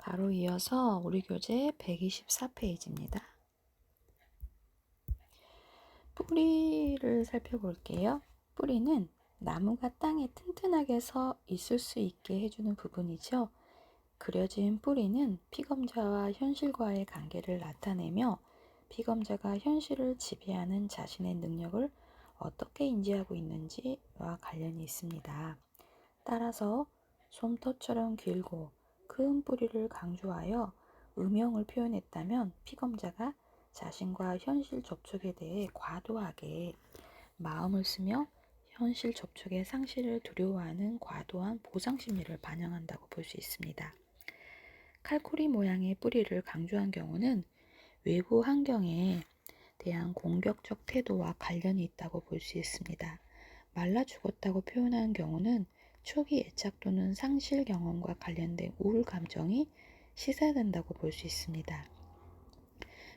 바로 이어서 우리 교재 124페이지입니다. 뿌리를 살펴볼게요. 뿌리는 나무가 땅에 튼튼하게 서 있을 수 있게 해주는 부분이죠. 그려진 뿌리는 피검자와 현실과의 관계를 나타내며 피검자가 현실을 지배하는 자신의 능력을 어떻게 인지하고 있는지와 관련이 있습니다. 따라서 솜터처럼 길고 큰 뿌리를 강조하여 음영을 표현했다면 피검자가 자신과 현실 접촉에 대해 과도하게 마음을 쓰며 현실 접촉의 상실을 두려워하는 과도한 보상 심리를 반영한다고 볼 수 있습니다. 칼코리 모양의 뿌리를 강조한 경우는 외부 환경에 대한 공격적 태도와 관련이 있다고 볼 수 있습니다. 말라 죽었다고 표현한 경우는 초기 애착 또는 상실 경험과 관련된 우울 감정이 시사된다고 볼 수 있습니다.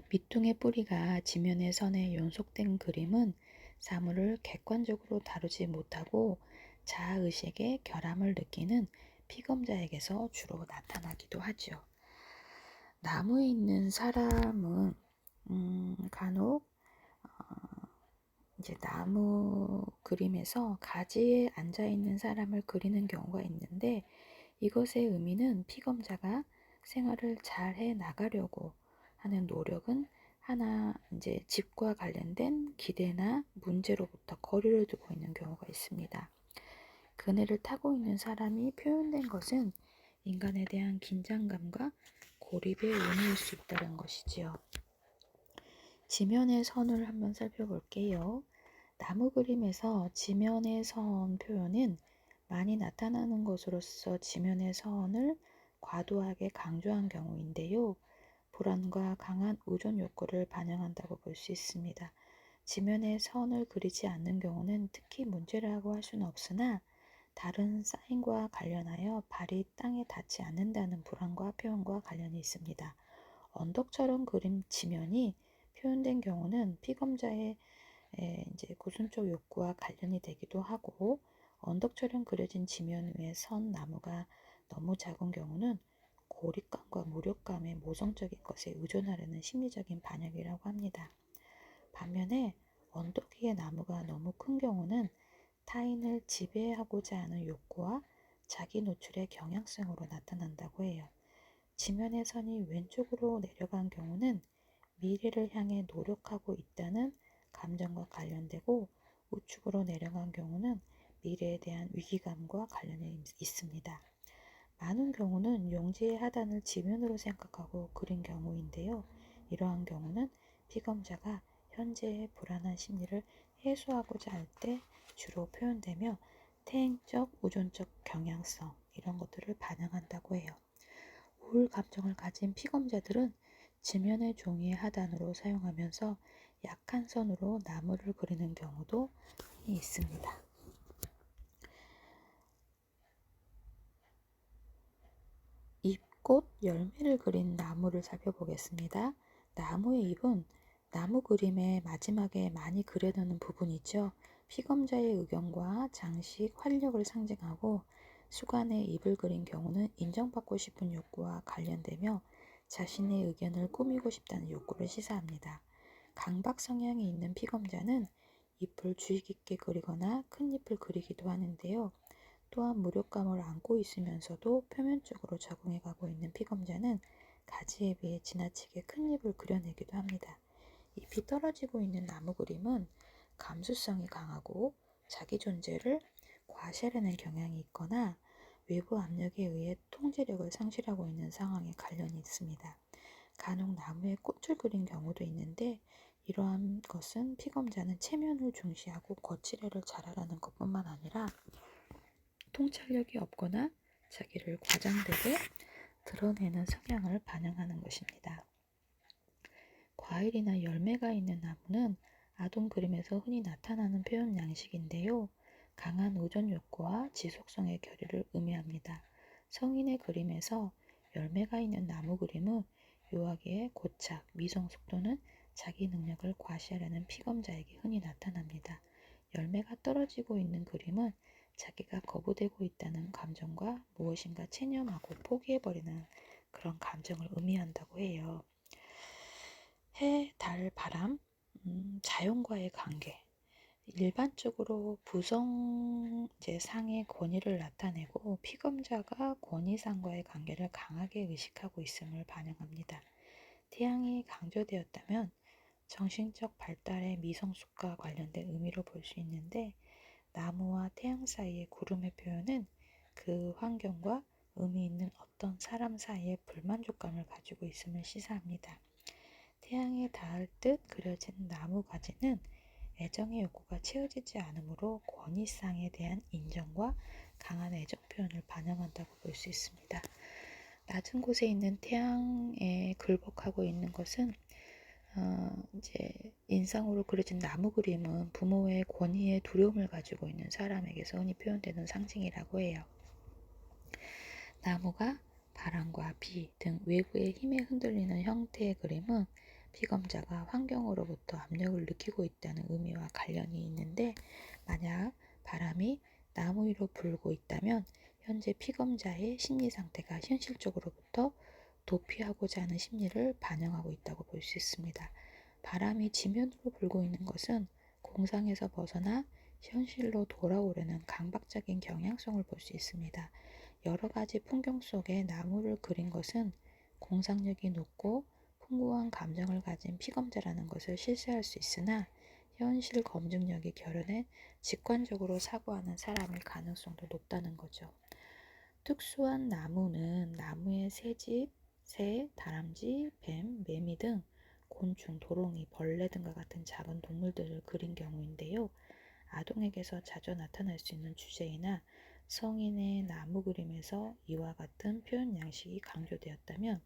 밑둥의 뿌리가 지면의 선에 연속된 그림은 사물을 객관적으로 다루지 못하고 자아의식의 결함을 느끼는 피검자에게서 주로 나타나기도 하죠. 나무에 있는 사람은 간혹 이제 나무 그림에서 가지에 앉아 있는 사람을 그리는 경우가 있는데, 이것의 의미는 피검자가 생활을 잘 해 나가려고 하는 노력은 하나 이제 집과 관련된 기대나 문제로부터 거리를 두고 있는 경우가 있습니다. 그네를 타고 있는 사람이 표현된 것은 인간에 대한 긴장감과 고립의 의미일 수 있다는 것이지요. 지면의 선을 한번 살펴볼게요. 나무 그림에서 지면의 선 표현은 많이 나타나는 것으로서 지면의 선을 과도하게 강조한 경우인데요. 불안과 강한 의존 욕구를 반영한다고 볼 수 있습니다. 지면에 선을 그리지 않는 경우는 특히 문제라고 할 수는 없으나 다른 사인과 관련하여 발이 땅에 닿지 않는다는 불안과 표현과 관련이 있습니다. 언덕처럼 그린 지면이 표현된 경우는 피검자의 이제 고순적 욕구와 관련이 되기도 하고, 언덕처럼 그려진 지면 위에 선 나무가 너무 작은 경우는 고립감과 무력감의 모성적인 것에 의존하려는 심리적인 반역이라고 합니다. 반면에 언덕 위의 나무가 너무 큰 경우는 타인을 지배하고자 하는 욕구와 자기 노출의 경향성으로 나타난다고 해요. 지면의 선이 왼쪽으로 내려간 경우는 미래를 향해 노력하고 있다는 감정과 관련되고, 우측으로 내려간 경우는 미래에 대한 위기감과 관련이 있습니다. 많은 경우는 용지의 하단을 지면으로 생각하고 그린 경우인데요. 이러한 경우는 피검자가 현재의 불안한 심리를 해소하고자 할 때 주로 표현되며 태행적, 의존적 경향성 이런 것들을 반영한다고 해요. 우울 감정을 가진 피검자들은 지면의 종이의 하단으로 사용하면서 약한 선으로 나무를 그리는 경우도 있습니다. 잎꽃 열매를 그린 나무를 살펴보겠습니다. 나무의 잎은 나무 그림의 마지막에 많이 그려놓는 부분이죠. 피검자의 의견과 장식, 활력을 상징하고, 수간에 잎을 그린 경우는 인정받고 싶은 욕구와 관련되며 자신의 의견을 꾸미고 싶다는 욕구를 시사합니다. 강박 성향이 있는 피검자는 잎을 주의 깊게 그리거나 큰 잎을 그리기도 하는데요. 또한 무력감을 안고 있으면서도 표면적으로 적응해가고 있는 피검자는 가지에 비해 지나치게 큰 잎을 그려내기도 합니다. 잎이 떨어지고 있는 나무 그림은 감수성이 강하고 자기 존재를 과시하려는 경향이 있거나 외부 압력에 의해 통제력을 상실하고 있는 상황에 관련이 있습니다. 간혹 나무에 꽃을 그린 경우도 있는데, 이러한 것은 피검자는 체면을 중시하고 거칠애를 잘하라는 것뿐만 아니라 통찰력이 없거나 자기를 과장되게 드러내는 성향을 반영하는 것입니다. 과일이나 열매가 있는 나무는 아동 그림에서 흔히 나타나는 표현 양식인데요. 강한 의존 욕구와 지속성의 결의를 의미합니다. 성인의 그림에서 열매가 있는 나무 그림은 묘하게 고착, 미성숙 또는 자기 능력을 과시하려는 피검자에게 흔히 나타납니다. 열매가 떨어지고 있는 그림은 자기가 거부되고 있다는 감정과 무엇인가 체념하고 포기해버리는 그런 감정을 의미한다고 해요. 해, 달, 바람, 자연과의 관계. 일반적으로 부성 이제 상의 권위를 나타내고 피검자가 권위상과의 관계를 강하게 의식하고 있음을 반영합니다. 태양이 강조되었다면 정신적 발달의 미성숙과 관련된 의미로 볼 수 있는데, 나무와 태양 사이의 구름의 표현은 그 환경과 의미 있는 어떤 사람 사이의 불만족감을 가지고 있음을 시사합니다. 태양에 닿을 듯 그려진 나무 가지는 애정의 욕구가 채워지지 않으므로 권위상에 대한 인정과 강한 애정 표현을 반영한다고 볼 수 있습니다. 낮은 곳에 있는 태양에 굴복하고 있는 것은 이제 인상으로 그려진 나무 그림은 부모의 권위에 두려움을 가지고 있는 사람에게서 흔히 표현되는 상징이라고 해요. 나무가 바람과 비 등 외부의 힘에 흔들리는 형태의 그림은 피검자가 환경으로부터 압력을 느끼고 있다는 의미와 관련이 있는데, 만약 바람이 나무 위로 불고 있다면 현재 피검자의 심리 상태가 현실적으로부터 도피하고자 하는 심리를 반영하고 있다고 볼 수 있습니다. 바람이 지면으로 불고 있는 것은 공상에서 벗어나 현실로 돌아오려는 강박적인 경향성을 볼 수 있습니다. 여러 가지 풍경 속에 나무를 그린 것은 공상력이 높고 풍부한 감정을 가진 피검자라는 것을 실시할 수 있으나, 현실 검증력이 결여된 직관적으로 사고하는 사람일 가능성도 높다는 거죠. 특수한 나무는 나무의 새집, 새, 다람쥐, 뱀, 매미 등 곤충, 도롱이, 벌레 등과 같은 작은 동물들을 그린 경우인데요. 아동에게서 자주 나타날 수 있는 주제이나 성인의 나무 그림에서 이와 같은 표현 양식이 강조되었다면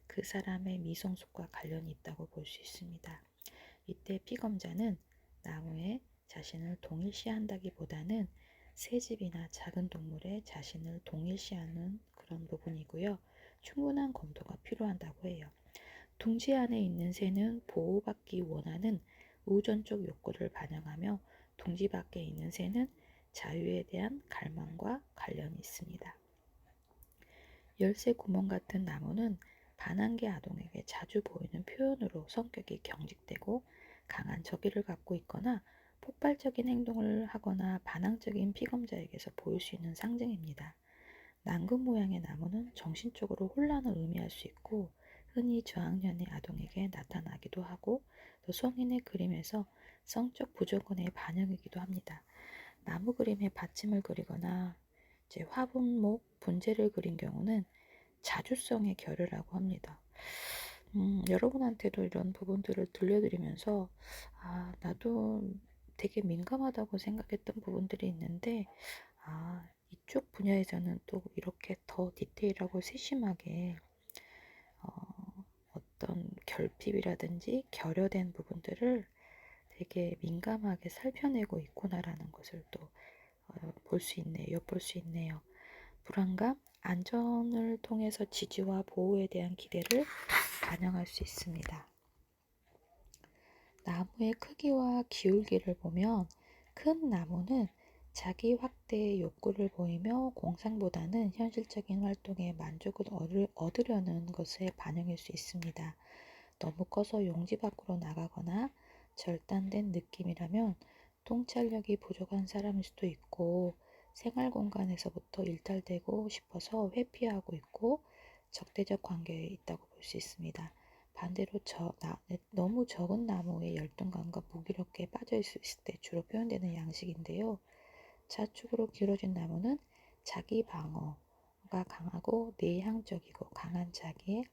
그 사람의 미성숙과 관련이 있다고 볼 수 있습니다. 이때 피검자는 나무에 자신을 동일시한다기보다는 새집이나 작은 동물에 자신을 동일시하는 그런 부분이고요. 충분한 검토가 필요하다고 해요. 둥지 안에 있는 새는 보호받기 원하는 우선적 욕구를 반영하며, 둥지 밖에 있는 새는 자유에 대한 갈망과 관련이 있습니다. 열쇠 구멍 같은 나무는 반항계 아동에게 자주 보이는 표현으로 성격이 경직되고 강한 적의를 갖고 있거나 폭발적인 행동을 하거나 반항적인 피검자에게서 보일 수 있는 상징입니다. 난금 모양의 나무는 정신적으로 혼란을 의미할 수 있고 흔히 저학년의 아동에게 나타나기도 하고, 또 성인의 그림에서 성적 부조건의 반영이기도 합니다. 나무 그림에 받침을 그리거나 이제 화분목, 분재를 그린 경우는 자주성의 결여라고 합니다. 여러분한테도 이런 부분들을 들려드리면서 나도 되게 민감하다고 생각했던 부분들이 있는데, 이쪽 분야에서는 또 이렇게 더 디테일하고 세심하게 어떤 결핍이라든지 결여된 부분들을 되게 민감하게 살펴내고 있구나라는 것을 또 볼 수 있네요. 엿볼 수 있네요. 불안감, 안전을 통해서 지지와 보호에 대한 기대를 반영할 수 있습니다. 나무의 크기와 기울기를 보면 큰 나무는 자기 확대의 욕구를 보이며 공상보다는 현실적인 활동에 만족을 얻으려는 것의 반영일 수 있습니다. 너무 커서 용지 밖으로 나가거나 절단된 느낌이라면 통찰력이 부족한 사람일 수도 있고, 생활 공간에서부터 일탈되고 싶어서 회피하고 있고 적대적 관계에 있다고 볼 수 있습니다. 반대로 너무 적은 나무의 열등감과 무기력에 빠져 있을 때 주로 표현되는 양식인데요. 좌측으로 기울어진 나무는 자기 방어가 강하고 내향적이고 강한 자기의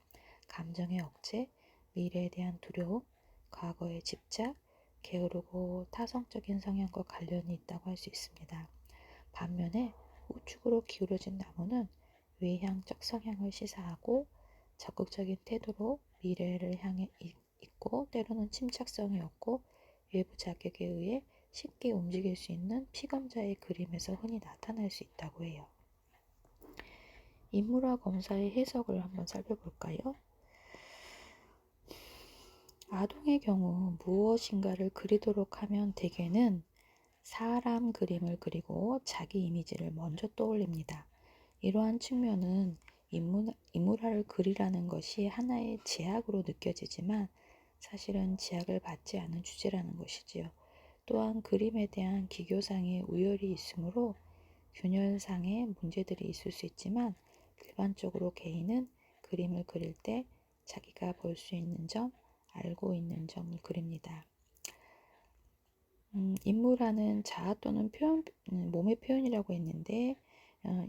감정의 억제, 미래에 대한 두려움, 과거의 집착, 게으르고 타성적인 성향과 관련이 있다고 할 수 있습니다. 반면에 우측으로 기울어진 나무는 외향적 성향을 시사하고 적극적인 태도로 미래를 향해 있고, 때로는 침착성이 없고 외부 자격에 의해 쉽게 움직일 수 있는 피검자의 그림에서 흔히 나타날 수 있다고 해요. 인물화 검사의 해석을 한번 살펴볼까요? 아동의 경우 무엇인가를 그리도록 하면 대개는 사람 그림을 그리고 자기 이미지를 먼저 떠올립니다. 이러한 측면은 인물화를 그리라는 것이 하나의 제약으로 느껴지지만 사실은 제약을 받지 않은 주제라는 것이지요. 또한 그림에 대한 기교상의 우열이 있으므로 균열상의 문제들이 있을 수 있지만 일반적으로 개인은 그림을 그릴 때 자기가 볼 수 있는 점, 알고 있는 점을 그립니다. 인물화는 자아 또는 몸의 표현이라고 했는데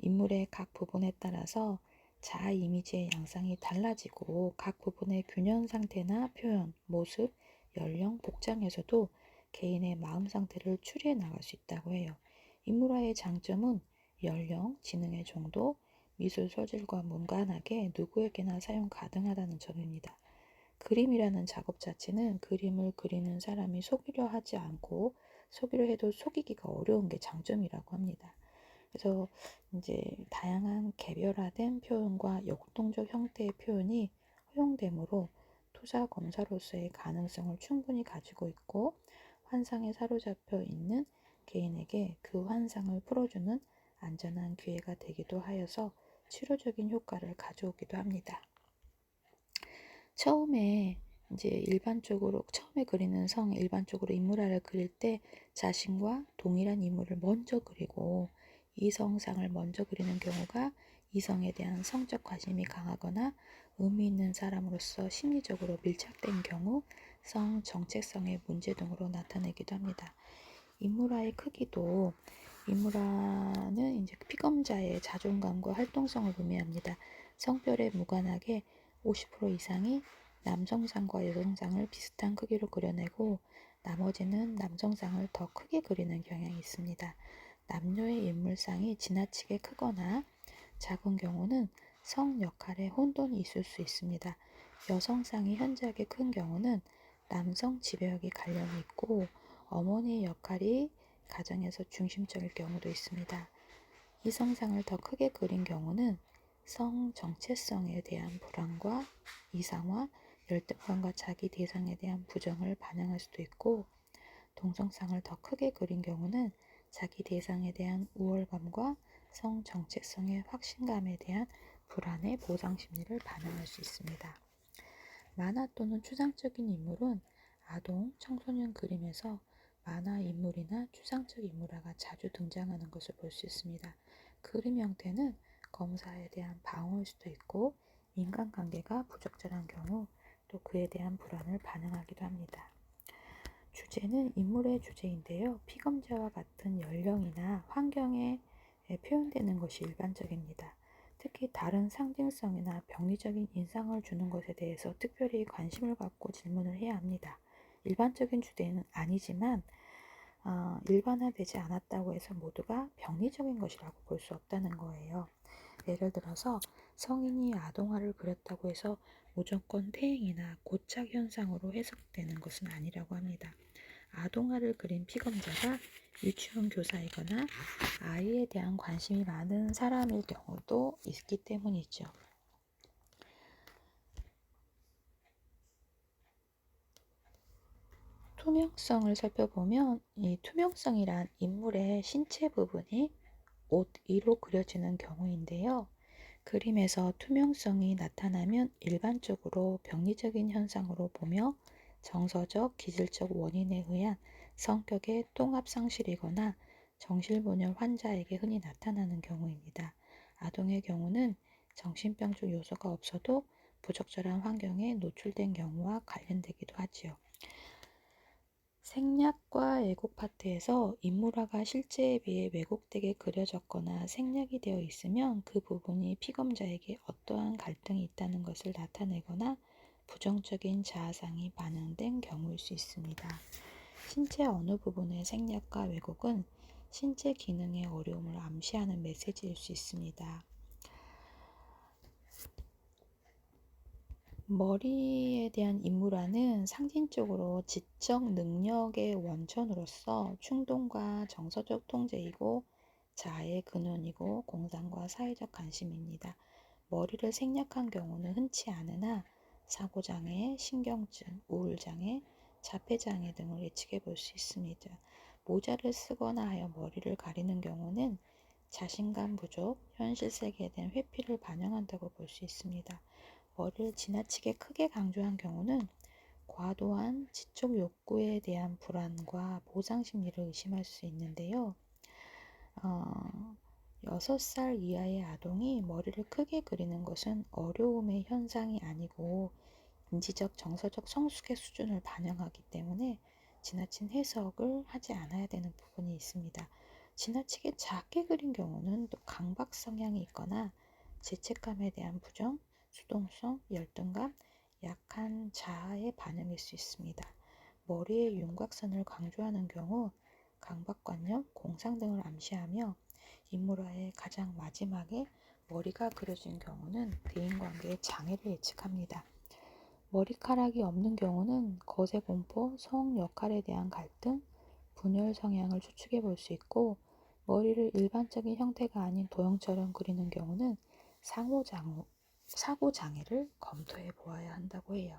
인물의 각 부분에 따라서 자아 이미지의 양상이 달라지고 각 부분의 균형 상태나 표현, 모습, 연령, 복장에서도 개인의 마음 상태를 추리해 나갈 수 있다고 해요. 인물화의 장점은 연령, 지능의 정도, 미술 소질과 무관하게 누구에게나 사용 가능하다는 점입니다. 그림이라는 작업 자체는 그림을 그리는 사람이 속이려 하지 않고 속이려 해도 속이기가 어려운 게 장점이라고 합니다. 그래서 이제 다양한 개별화된 표현과 역동적 형태의 표현이 허용되므로 투자 검사로서의 가능성을 충분히 가지고 있고 환상에 사로잡혀 있는 개인에게 그 환상을 풀어주는 안전한 기회가 되기도 하여서 치료적인 효과를 가져오기도 합니다. 처음에 그리는 일반적으로 인물화를 그릴 때 자신과 동일한 인물을 먼저 그리고 이성상을 먼저 그리는 경우가 이성에 대한 성적 관심이 강하거나 의미 있는 사람으로서 심리적으로 밀착된 경우 성 정체성의 문제 등으로 나타내기도 합니다. 인물화는 이제 피검자의 자존감과 활동성을 의미합니다. 성별에 무관하게 50% 이상이 남성상과 여성상을 비슷한 크기로 그려내고 나머지는 남성상을 더 크게 그리는 경향이 있습니다. 남녀의 인물상이 지나치게 크거나 작은 경우는 성 역할에 혼돈이 있을 수 있습니다. 여성상이 현저하게 큰 경우는 남성 지배력이 관련이 있고 어머니의 역할이 가정에서 중심적일 경우도 있습니다. 이성상을 더 크게 그린 경우는 성 정체성에 대한 불안과 이상화, 열등감과 자기 대상에 대한 부정을 반영할 수도 있고 동성상을 더 크게 그린 경우는 자기 대상에 대한 우월감과 성 정체성의 확신감에 대한 불안의 보상 심리를 반영할 수 있습니다. 만화 또는 추상적인 인물은 아동, 청소년 그림에서 만화 인물이나 추상적 인물화가 자주 등장하는 것을 볼 수 있습니다. 그림 형태는 검사에 대한 방어일 수도 있고 인간관계가 부적절한 경우 또 그에 대한 불안을 반영하기도 합니다. 주제는 인물의 주제인데요. 피검자와 같은 연령이나 환경에 표현되는 것이 일반적입니다. 특히 다른 상징성이나 병리적인 인상을 주는 것에 대해서 특별히 관심을 갖고 질문을 해야 합니다. 일반적인 주제는 아니지만 일반화되지 않았다고 해서 모두가 병리적인 것이라고 볼 수 없다는 거예요. 예를 들어서 성인이 아동화를 그렸다고 해서 무조건 퇴행이나 고착 현상으로 해석되는 것은 아니라고 합니다. 아동화를 그린 피검자가 유치원 교사이거나 아이에 대한 관심이 많은 사람일 경우도 있기 때문이죠. 투명성을 살펴보면 이 투명성이란 인물의 신체 부분이 옷 위로 그려지는 경우인데요. 그림에서 투명성이 나타나면 일반적으로 병리적인 현상으로 보며 정서적, 기질적 원인에 의한 성격의 통합 상실이거나 정신분열 환자에게 흔히 나타나는 경우입니다. 아동의 경우는 정신병적 요소가 없어도 부적절한 환경에 노출된 경우와 관련되기도 하지요. 생략과 왜곡 파트에서 인물화가 실제에 비해 왜곡되게 그려졌거나 생략이 되어 있으면 그 부분이 피검자에게 어떠한 갈등이 있다는 것을 나타내거나 부정적인 자아상이 반영된 경우일 수 있습니다. 신체 어느 부분의 생략과 왜곡은 신체 기능의 어려움을 암시하는 메시지일 수 있습니다. 머리에 대한 인물화는 상징적으로 지적 능력의 원천으로서 충동과 정서적 통제이고 자아의 근원이고 공상과 사회적 관심입니다. 머리를 생략한 경우는 흔치 않으나 사고장애, 신경증, 우울장애, 자폐장애 등을 예측해 볼 수 있습니다. 모자를 쓰거나 하여 머리를 가리는 경우는 자신감 부족, 현실 세계에 대한 회피를 반영한다고 볼 수 있습니다. 머리를 지나치게 크게 강조한 경우는 과도한 지적 욕구에 대한 불안과 보상 심리를 의심할 수 있는데요. 어, 6살 이하의 아동이 머리를 크게 그리는 것은 어려움의 현상이 아니고 인지적, 정서적 성숙의 수준을 반영하기 때문에 지나친 해석을 하지 않아야 되는 부분이 있습니다. 지나치게 작게 그린 경우는 또 강박 성향이 있거나 죄책감에 대한 부정, 수동성, 열등감, 약한 자아의 반응일 수 있습니다. 머리의 윤곽선을 강조하는 경우 강박관념, 공상 등을 암시하며 인물화의 가장 마지막에 머리가 그려진 경우는 대인관계의 장애를 예측합니다. 머리카락이 없는 경우는 거세 공포, 성 역할에 대한 갈등, 분열 성향을 추측해 볼 수 있고, 머리를 일반적인 형태가 아닌 도형처럼 그리는 경우는 사고 장애를 검토해 보아야 한다고 해요.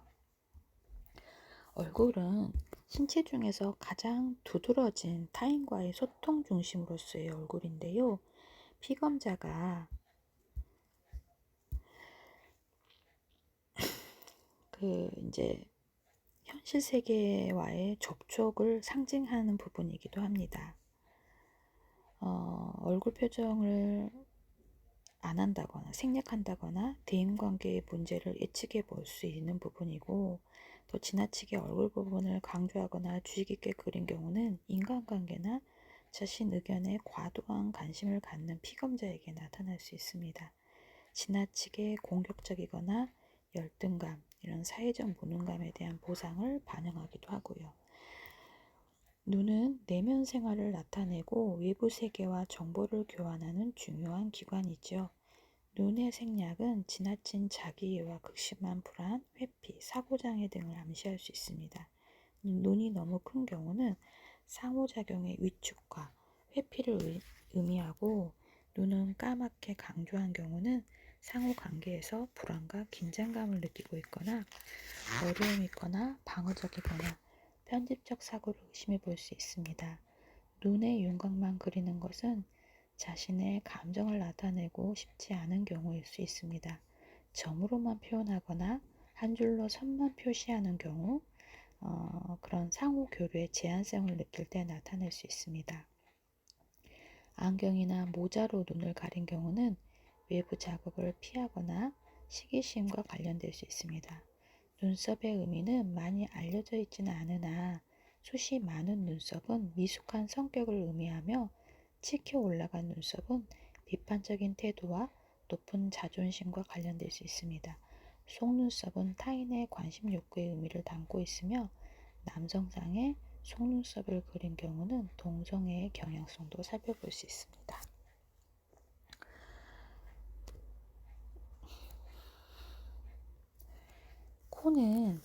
얼굴은 신체 중에서 가장 두드러진 타인과의 소통 중심으로서의 얼굴인데요. 피검자가 이제 현실 세계와의 접촉을 상징하는 부분이기도 합니다. 얼굴 표정을 안 한다거나 생략한다거나 대인관계의 문제를 예측해 볼 수 있는 부분이고, 또 지나치게 얼굴 부분을 강조하거나 주의 깊게 그린 경우는 인간관계나 자신 의견에 과도한 관심을 갖는 피검자에게 나타날 수 있습니다. 지나치게 공격적이거나 열등감, 이런 사회적 무능감에 대한 보상을 반영하기도 하고요. 눈은 내면 생활을 나타내고 외부 세계와 정보를 교환하는 중요한 기관이죠. 눈의 생략은 지나친 자기이해와 극심한 불안, 회피, 사고장애 등을 암시할 수 있습니다. 눈이 너무 큰 경우는 상호작용의 위축과 회피를 의미하고, 눈은 까맣게 강조한 경우는 상호관계에서 불안과 긴장감을 느끼고 있거나 어려움이 있거나 방어적이거나 편집적 사고를 의심해 볼 수 있습니다. 눈의 윤곽만 그리는 것은 자신의 감정을 나타내고 싶지 않은 경우일 수 있습니다. 점으로만 표현하거나 한 줄로 선만 표시하는 경우, 그런 상호 교류의 제한성을 느낄 때 나타날 수 있습니다. 안경이나 모자로 눈을 가린 경우는 외부 자극을 피하거나 시기심과 관련될 수 있습니다. 눈썹의 의미는 많이 알려져 있지는 않으나 숱이 많은 눈썹은 미숙한 성격을 의미하며 치켜 올라간 눈썹은 비판적인 태도와 높은 자존심과 관련될 수 있습니다. 속눈썹은 타인의 관심 욕구의 의미를 담고 있으며 남성상의 속눈썹을 그린 경우는 동성애의 경향성도 살펴볼 수 있습니다. 코는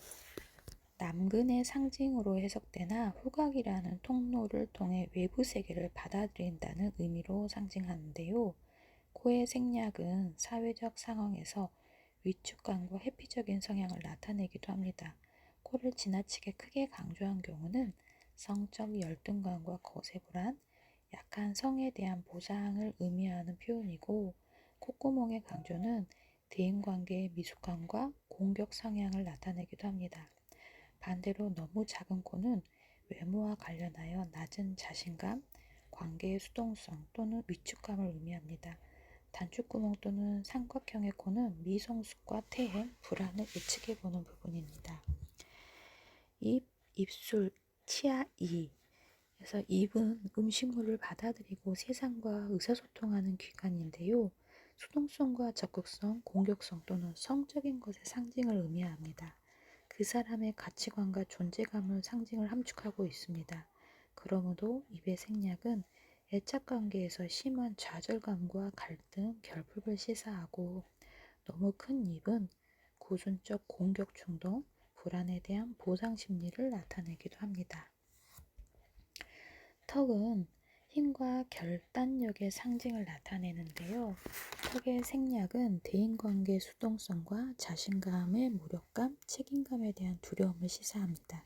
남근의 상징으로 해석되나 후각이라는 통로를 통해 외부 세계를 받아들인다는 의미로 상징하는데요. 코의 생략은 사회적 상황에서 위축감과 회피적인 성향을 나타내기도 합니다. 코를 지나치게 크게 강조한 경우는 성적 열등감과 거세 불안, 약한 성에 대한 보상을 의미하는 표현이고, 콧구멍의 강조는 대인관계의 미숙함과 공격 성향을 나타내기도 합니다. 반대로 너무 작은 코는 외모와 관련하여 낮은 자신감, 관계의 수동성 또는 위축감을 의미합니다. 단축구멍 또는 삼각형의 코는 미성숙과 퇴행, 불안을 예측해보는 부분입니다. 입, 입술, 치아, 이. 그래서 입은 음식물을 받아들이고 세상과 의사소통하는 기관인데요. 수동성과 적극성, 공격성 또는 성적인 것의 상징을 의미합니다. 그 사람의 가치관과 존재감을 상징을 함축하고 있습니다. 그러므로 입의 생략은 애착관계에서 심한 좌절감과 갈등, 결핍을 시사하고, 너무 큰 입은 구순적 공격 충동, 불안에 대한 보상 심리를 나타내기도 합니다. 턱은 힘과 결단력의 상징을 나타내는데요. 턱의 생략은 대인관계 수동성과 자신감의 무력감, 책임감에 대한 두려움을 시사합니다.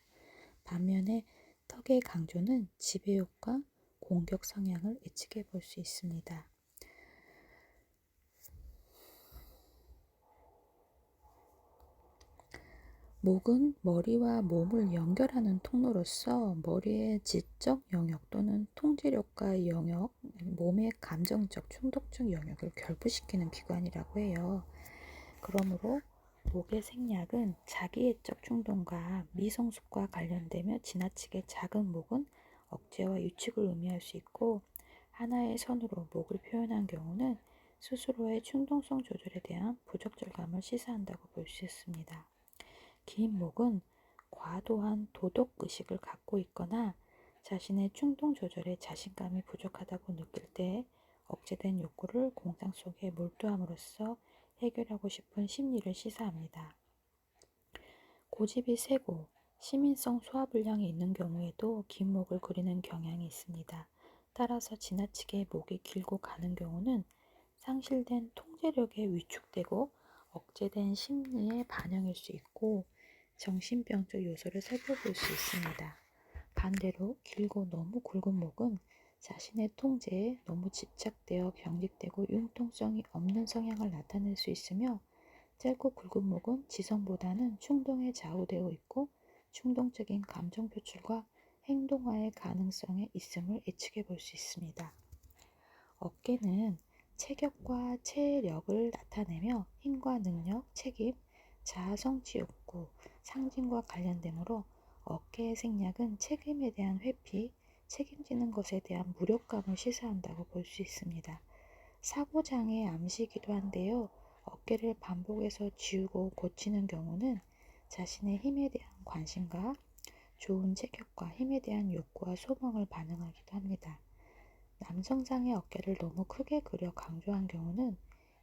반면에 턱의 강조는 지배욕과 공격 성향을 예측해 볼 수 있습니다. 목은 머리와 몸을 연결하는 통로로서 머리의 지적 영역 또는 통제력과 영역, 몸의 감정적, 충동적 영역을 결부시키는 기관이라고 해요. 그러므로 목의 생략은 자기애적 충동과 미성숙과 관련되며 지나치게 작은 목은 억제와 유축을 의미할 수 있고, 하나의 선으로 목을 표현한 경우는 스스로의 충동성 조절에 대한 부적절감을 시사한다고 볼 수 있습니다. 긴 목은 과도한 도덕 의식을 갖고 있거나 자신의 충동 조절에 자신감이 부족하다고 느낄 때 억제된 욕구를 공상 속에 몰두함으로써 해결하고 싶은 심리를 시사합니다. 고집이 세고 시민성 소화불량이 있는 경우에도 긴 목을 그리는 경향이 있습니다. 따라서 지나치게 목이 길고 가는 경우는 상실된 통제력에 위축되고 억제된 심리의 반영일 수 있고, 정신병적 요소를 살펴볼 수 있습니다. 반대로 길고 너무 굵은 목은 자신의 통제에 너무 집착되어 경직되고 융통성이 없는 성향을 나타낼 수 있으며, 짧고 굵은 목은 지성보다는 충동에 좌우되어 있고 충동적인 감정 표출과 행동화의 가능성에 있음을 예측해 볼 수 있습니다. 어깨는 체격과 체력을 나타내며 힘과 능력, 책임, 자아 성취 욕구, 상징과 관련되므로 어깨의 생략은 책임에 대한 회피, 책임지는 것에 대한 무력감을 시사한다고 볼 수 있습니다. 사고장애 암시이기도 한데요. 어깨를 반복해서 지우고 고치는 경우는 자신의 힘에 대한 관심과 좋은 체격과 힘에 대한 욕구와 소망을 반영하기도 합니다. 남성상의 어깨를 너무 크게 그려 강조한 경우는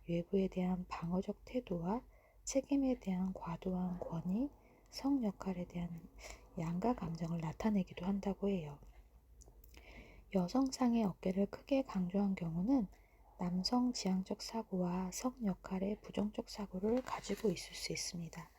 외부에 대한 방어적 태도와 책임에 대한 과도한 권위, 성 역할에 대한 양가 감정을 나타내기도 한다고 해요. 여성상의 어깨를 크게 강조한 경우는 남성 지향적 사고와 성 역할의 부정적 사고를 가지고 있을 수 있습니다.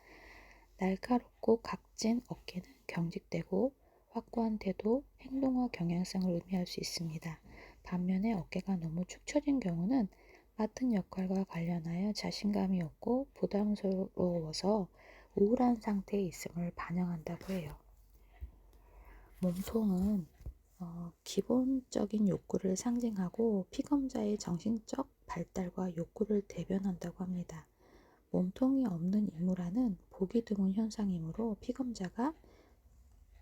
날카롭고 각진 어깨는 경직되고 확고한 태도, 행동과 경향성을 의미할 수 있습니다. 반면에 어깨가 너무 축 처진 경우는 맡은 역할과 관련하여 자신감이 없고 부담스러워서 우울한 상태에 있음을 반영한다고 해요. 몸통은 기본적인 욕구를 상징하고 피검자의 정신적 발달과 욕구를 대변한다고 합니다. 몸통이 없는 인물화는 보기 드문 현상이므로 피검자가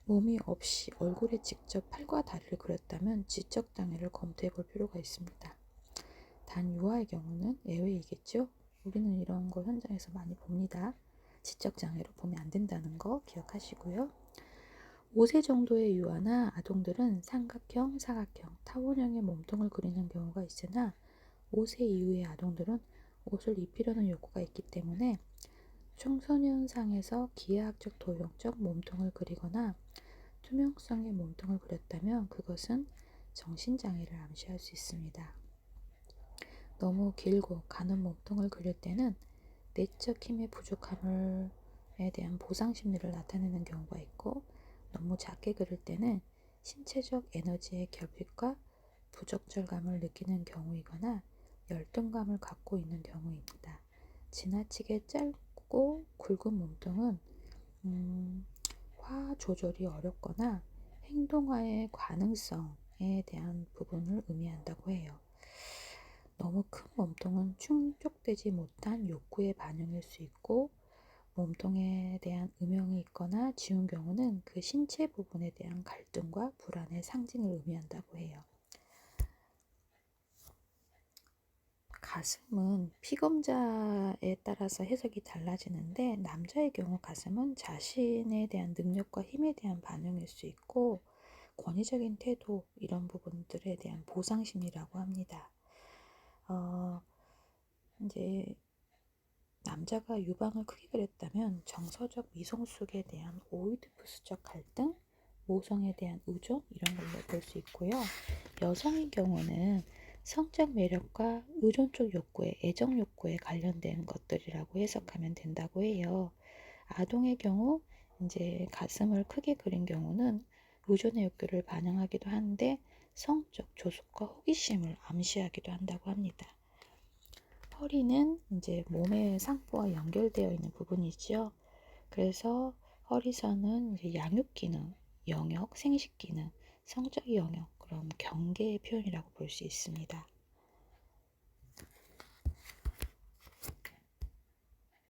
몸이 없이 얼굴에 직접 팔과 다리를 그렸다면 지적장애를 검토해 볼 필요가 있습니다. 단 유아의 경우는 예외이겠죠. 우리는 이런 거 현장에서 많이 봅니다. 지적장애로 보면 안 된다는 거 기억하시고요. 5세 정도의 유아나 아동들은 삼각형, 사각형, 타원형의 몸통을 그리는 경우가 있으나 5세 이후의 아동들은 옷을 입히려는 욕구가 있기 때문에 청소년상에서 기하학적 도형적 몸통을 그리거나 투명성의 몸통을 그렸다면 그것은 정신장애를 암시할 수 있습니다. 너무 길고 가는 몸통을 그릴 때는 내적 힘의 부족함에 대한 보상 심리를 나타내는 경우가 있고, 너무 작게 그릴 때는 신체적 에너지의 결핍과 부적절감을 느끼는 경우이거나 열등감을 갖고 있는 경우입니다. 지나치게 짧고 굵은 몸통은 화 조절이 어렵거나 행동화의 가능성에 대한 부분을 의미한다고 해요. 너무 큰 몸통은 충족되지 못한 욕구의 반영일 수 있고, 몸통에 대한 음영이 있거나 지운 경우는 그 신체 부분에 대한 갈등과 불안의 상징을 의미한다고 해요. 가슴은 피검자에 따라서 해석이 달라지는데, 남자의 경우 가슴은 자신에 대한 능력과 힘에 대한 반응일 수 있고, 권위적인 태도, 이런 부분들에 대한 보상심이라고 합니다. 이제 남자가 유방을 크게 그렸다면 정서적 미성숙에 대한 오이디푸스적 갈등, 모성에 대한 의존, 이런 걸로 볼 수 있고요. 여성의 경우는 성적 매력과 의존적 욕구에, 애정 욕구에 관련된 것들이라고 해석하면 된다고 해요. 아동의 경우 이제 가슴을 크게 그린 경우는 의존의 욕구를 반영하기도 하는데 성적 조숙과 호기심을 암시하기도 한다고 합니다. 허리는 이제 몸의 상부와 연결되어 있는 부분이죠. 그래서 허리선은 이제 양육 기능, 영역, 생식 기능, 성적 영역, 그럼 경계의 표현이라고 볼 수 있습니다.